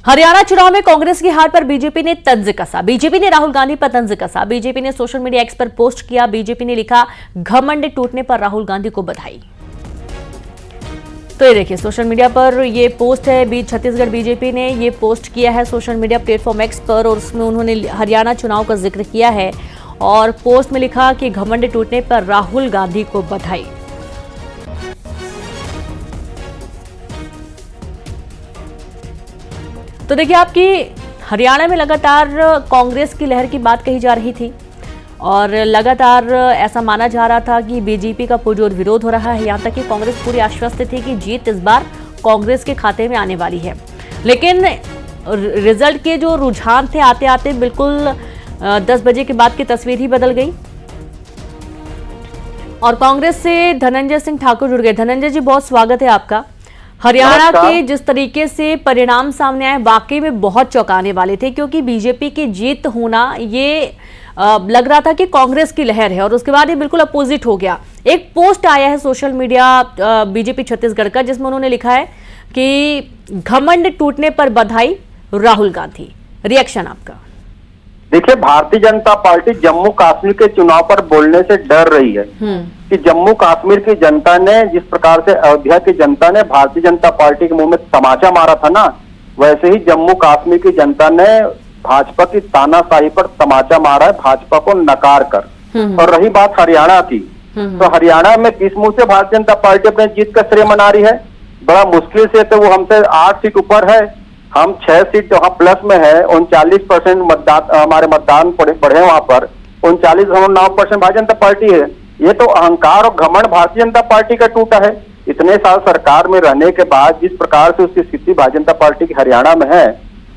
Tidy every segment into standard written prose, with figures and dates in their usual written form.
हरियाणा चुनाव में कांग्रेस की हार पर बीजेपी ने तंज कसा। बीजेपी ने राहुल गांधी पर तंज कसा। बीजेपी ने सोशल मीडिया एक्स पर पोस्ट किया। बीजेपी ने लिखा, घमंड टूटने पर राहुल गांधी को बधाई। तो ये देखिए, सोशल मीडिया पर ये पोस्ट है। छत्तीसगढ़ बीजेपी ने ये पोस्ट किया है सोशल मीडिया प्लेटफॉर्म एक्स पर, और उसमें उन्होंने हरियाणा चुनाव का जिक्र किया है और पोस्ट में लिखा कि घमंड टूटने पर राहुल गांधी को बधाई। तो देखिए, आपकी हरियाणा में लगातार कांग्रेस की लहर की बात कही जा रही थी और लगातार ऐसा माना जा रहा था कि बीजेपी का पुरजोर विरोध हो रहा है। यहां तक कि कांग्रेस पूरी आश्वस्त थी कि जीत इस बार कांग्रेस के खाते में आने वाली है। लेकिन रिजल्ट के जो रुझान थे, आते आते बिल्कुल 10 बजे के बाद की तस्वीर ही बदल गई और कांग्रेस से धनंजय सिंह ठाकुर जुड़ गए। धनंजय जी, बहुत स्वागत है आपका। हरियाणा के जिस तरीके से परिणाम सामने आए, वाकई में बहुत चौंकाने वाले थे, क्योंकि बीजेपी की जीत होना ये लग रहा था कि कांग्रेस की लहर है, और उसके बाद ये बिल्कुल अपोजिट हो गया। एक पोस्ट आया है सोशल मीडिया बीजेपी छत्तीसगढ़ का, जिसमें उन्होंने लिखा है कि घमंड टूटने पर बधाई राहुल गांधी। रिएक्शन आपका? देखिए, भारतीय जनता पार्टी जम्मू कश्मीर के चुनाव पर बोलने से डर रही है कि जम्मू कश्मीर की जनता ने, जिस प्रकार से अयोध्या की जनता ने भारतीय जनता पार्टी के मुंह में तमाचा मारा था ना, वैसे ही जम्मू कश्मीर की जनता ने भाजपा की तानाशाही पर तमाचा मारा है, भाजपा को नकार कर। और रही बात हरियाणा की, तो हरियाणा में किस मुंह से भारतीय जनता पार्टी अपने जीत का श्रेय मना रही है? बड़ा मुश्किल से, तो वो हमसे 8 सीट ऊपर है, हम 6 सीट वहां प्लस में है। 39% मतदान, हमारे मतदान बढ़े वहां पर 39.9% भारतीय जनता पार्टी है। ये तो अहंकार और घमंड भारतीय जनता पार्टी का टूटा है। इतने साल सरकार में रहने के बाद जिस प्रकार से उसकी स्थिति भारतीय जनता पार्टी की हरियाणा में है,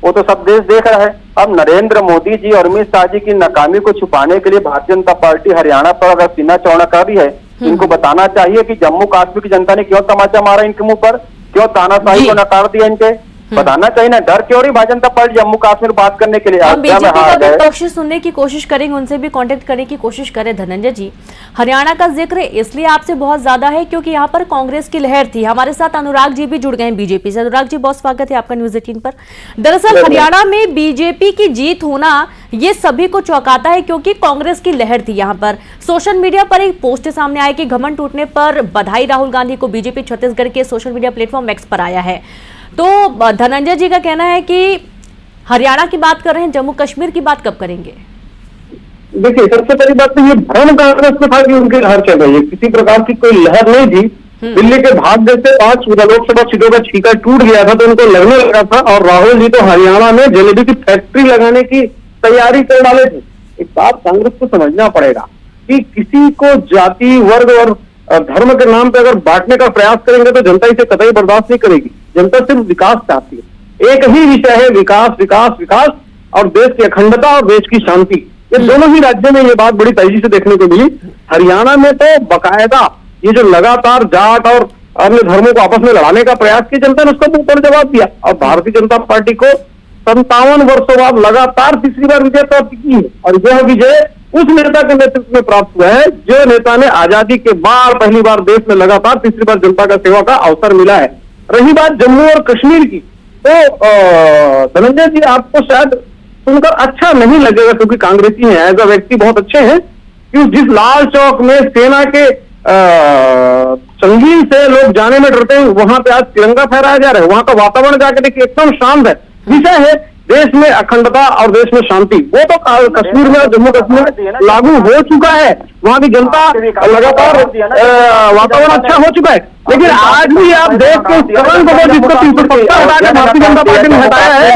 वो तो सब देश देख रहा है। अब नरेंद्र मोदी जी और अमित शाह जी की नाकामी को छुपाने के लिए भारतीय जनता पार्टी हरियाणा पर अगर सीना चौड़ा कर रही है, इनको बताना चाहिए कि जम्मू कश्मीर की जनता ने क्यों तमाचा मारा इनके मुंह पर, क्यों तानाशाही को नकार दिया इनके। बताना चाहिए ना, डर क्यों रही भारतीय जनता पार्टी जम्मू कश्मीर बात करने के लिए? हम बीजेपी का भी पक्ष सुनने की कोशिश करेंगे, उनसे भी कांटेक्ट करने की कोशिश करें। धनंजय जी, हरियाणा का जिक्र इसलिए आपसे बहुत ज्यादा है क्योंकि यहाँ पर कांग्रेस की लहर थी। हमारे साथ अनुराग जी भी जुड़ गए हैं बीजेपी से। अनुराग जी, बहुत स्वागत है आपका न्यूज 18 पर। दरअसल हरियाणा में बीजेपी की जीत होना ये सभी को चौंकाता है, क्योंकि कांग्रेस की लहर थी। यहाँ पर सोशल मीडिया पर एक पोस्ट सामने आया कि घमंड टूटने पर बधाई राहुल गांधी को। बीजेपी छत्तीसगढ़ के सोशल मीडिया प्लेटफॉर्म एक्स पर आया है। तो धनंजय जी का कहना है कि हरियाणा की बात कर रहे हैं, जम्मू कश्मीर की बात कब करेंगे? देखिए, सबसे पहली बात तो ये भ्रम कांग्रेस में था कि उनकी लहर चल रही है। किसी प्रकार की कोई लहर नहीं थी। दिल्ली के भाग्य से 5 लोकसभा सीटों का छीका टूट गया था, तो उनको लगने लगा था, और राहुल जी तो हरियाणा में जलेबी की फैक्ट्री लगाने की तैयारी कर डाले थे। एक बात कांग्रेस को समझना पड़ेगा कि किसी को जाति, वर्ग और धर्म के नाम पे अगर बांटने का प्रयास करेंगे तो जनता इसे कतई बर्दाश्त नहीं करेगी। जनता सिर्फ विकास चाहती है। एक ही विषय है, विकास विकास विकास, और देश की अखंडता और देश की शांति। ये दोनों ही राज्यों में ये बात बड़ी तेजी से देखने को मिली। हरियाणा में तो बकायदा ये जो लगातार जाट और अन्य धर्मों को आपस में लड़ाने का प्रयास किया, जनता ने उसका मुंहतोड़ जवाब दिया, और भारतीय जनता पार्टी को 57 वर्षों बाद लगातार तीसरी बार विजय प्राप्त की है। और यह विजय उस नेता के नेतृत्व में प्राप्त हुआ है जो नेता ने आजादी के बाद पहली बार देश में लगातार तीसरी बार जनता का सेवा का अवसर मिला है। रही बात जम्मू और कश्मीर की, तो धनंजय जी, आपको शायद सुनकर अच्छा नहीं लगेगा, क्योंकि कांग्रेसी हैं, एज अ व्यक्ति बहुत अच्छे हैं, कि जिस लाल चौक में सेना के संगीन से लोग जाने में डरते हैं, वहां पे आज तिरंगा फहराया जा रहा है। वहां का वातावरण जाकर देखिए, एकदम शांत है। विषय है देश में अखंडता और देश में शांति। वो तो कश्मीर में, जम्मू कश्मीर में लागू हो चुका है। वहां की जनता लगातार वातावरण अच्छा हो चुका है। लेकिन आज भी आप देश के कलंक को, जिसको 370 हटाकर भारतीय जनता पार्टी ने हटाया है,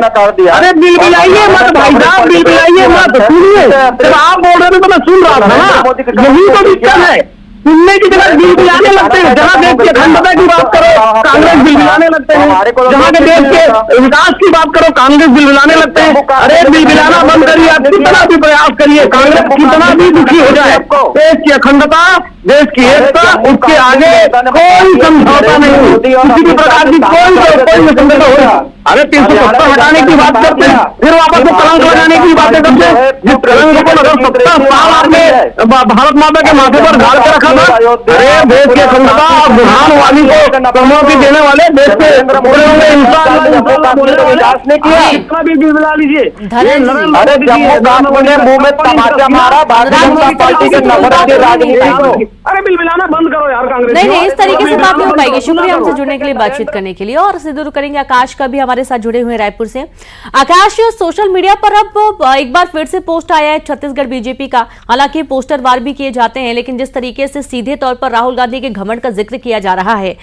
अरे बिलबिलाइए मत भाई साहब, बिलबिलाइए मत। सुनिए, जब आप बोल रहे थे तो मैं सुन रहा था ना। यही तो दिक्कत है, सुनने की जगह बिलबिलाने लगते हैं। जहां देश की अखंडता की बात करो, कांग्रेस बिलबिलाने लगते हैं। जहां के देश के विकास की बात करो, कांग्रेस बिलबिलाने लगते हैं। अरे बिलबिलाना बंद करिए, आप कितना भी प्रयास करिए, कांग्रेस कितना भी दुखी हो जाए, देश की अखंडता, देश की एकता, उसके आगे कोई समझौता नहीं, किसी भी प्रकार की कोई समझौता हो। अरे 370 हटाने की बात करते हैं, फिर वापस से कलंक लगाने की बातें करते हैं। जिस कलंक को अगर 70 साल आपने भारत माता के माथे पर गाड़ के रखा था, अरे देश के अखंडता और बुरहान वाली को चुनौती देने वाले, देश के विकास ने किया, इतना भी बिलबिला लीजिए। अरे जम्मू कश्मीर ने मुंह में तमाचा मारा भारतीय जनता पार्टी के नफरत की राजनीति को। अरे बिलबिलाना बंद करो यार कांग्रेस। नहीं, इस तरीके से बात नहीं हो पाएगी। शुक्रिया हमसे जुड़ने के लिए, बातचीत करने के लिए। और सीधे करेंगे आकाश का भी हमारे साथ जुड़े हुए रायपुर से। आकाश, सोशल मीडिया पर अब एक बार फिर से पोस्ट आया है छत्तीसगढ़ बीजेपी का। हालांकि पोस्टर वार भी किए जाते हैं, लेकिन जिस तरीके से सीधे तौर पर राहुल गांधी के घमंड का जिक्र किया जा रहा है,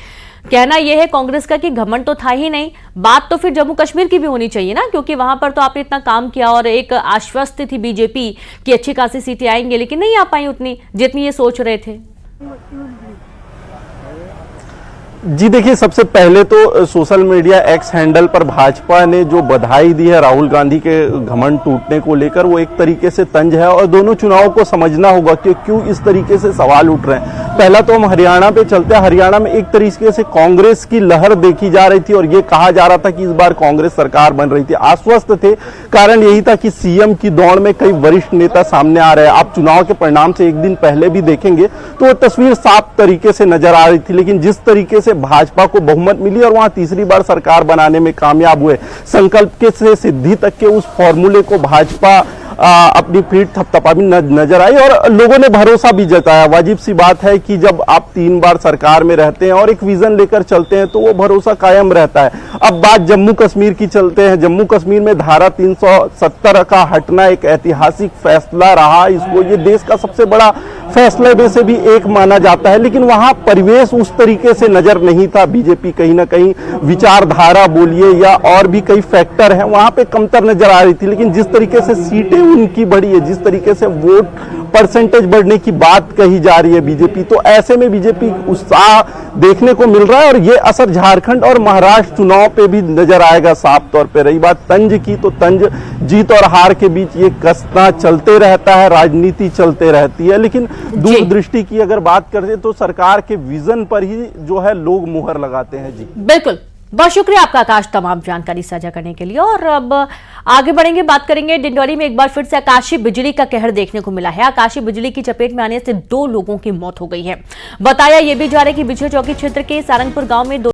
कहना यह है कांग्रेस का कि घमंड तो था ही नहीं, बात तो फिर जम्मू कश्मीर की भी होनी चाहिए ना, क्योंकि वहां पर तो आपने इतना काम किया और एक आश्वस्त थी बीजेपी की अच्छी खासी सीटें आएंगे, लेकिन नहीं आ पाई उतनी जितनी ये सोच रहे थे। जी देखिए, सबसे पहले तो सोशल मीडिया एक्स हैंडल पर भाजपा ने जो बधाई दी है राहुल गांधी के घमंड टूटने को लेकर, वो एक तरीके से तंज है और दोनों चुनावों को समझना होगा कि क्यों इस तरीके से सवाल उठ रहे हैं। पहला तो हम हरियाणा पे चलते हैं। हरियाणा में एक तरीके से कांग्रेस की लहर देखी जा रही थी और ये कहा जा रहा था कि इस बार कांग्रेस सरकार बन रही थी, आश्वस्त थे। कारण यही था कि सीएम की दौड़ में कई वरिष्ठ नेता सामने आ रहे हैं। आप चुनाव के परिणाम से एक दिन पहले भी देखेंगे तो वो तस्वीर साफ तरीके से नजर आ रही थी। लेकिन जिस तरीके से भाजपा को बहुमत मिली और वहां तीसरी बार सरकार बनाने में कामयाब हुए, संकल्प के से सिद्धि तक के उस फॉर्मूले को भाजपा अपनी पीठ थपथपाती नजर आई और लोगों ने भरोसा भी जताया। वाजिब सी बात है कि जब आप 3 बार सरकार में रहते हैं और एक विजन लेकर चलते हैं तो वो भरोसा कायम रहता है। अब बात जम्मू कश्मीर की चलते हैं। जम्मू कश्मीर में धारा 370 का हटना एक ऐतिहासिक फैसला रहा। इसको ये देश का सबसे बड़ा फैसले में से भी एक माना जाता है, लेकिन वहां परिवेश उस तरीके से नजर नहीं था। बीजेपी कहीं ना कहीं विचारधारा बोलिए या और भी कई फैक्टर हैं, वहां पे कमतर नजर आ रही थी। लेकिन जिस तरीके से सीटें उनकी बढ़ी है, जिस तरीके से वोट परसेंटेज बढ़ने की बात कही जा रही है बीजेपी, तो ऐसे में बीजेपी उत्साह देखने को मिल रहा है और ये असर झारखंड और महाराष्ट्र चुनाव पे भी नजर आएगा साफ तौर पे। रही बात तंज की, तो तंज जीत और हार के बीच ये कसना चलते रहता है, राजनीति चलते रहती है। लेकिन दूरदृष्टि की अगर बात करें तो सरकार के विजन पर ही जो है लोग मुहर लगाते हैं। जी बिल्कुल, बहुत शुक्रिया आपका आकाश तमाम जानकारी साझा करने के लिए। और अब आगे बढ़ेंगे, बात करेंगे डिंडौरी में एक बार फिर से आकाशीय बिजली का कहर देखने को मिला है। आकाशीय बिजली की चपेट में आने से 2 लोगों की मौत हो गई है। बताया यह भी जा रहा है कि बिछे चौकी क्षेत्र के सारंगपुर गांव में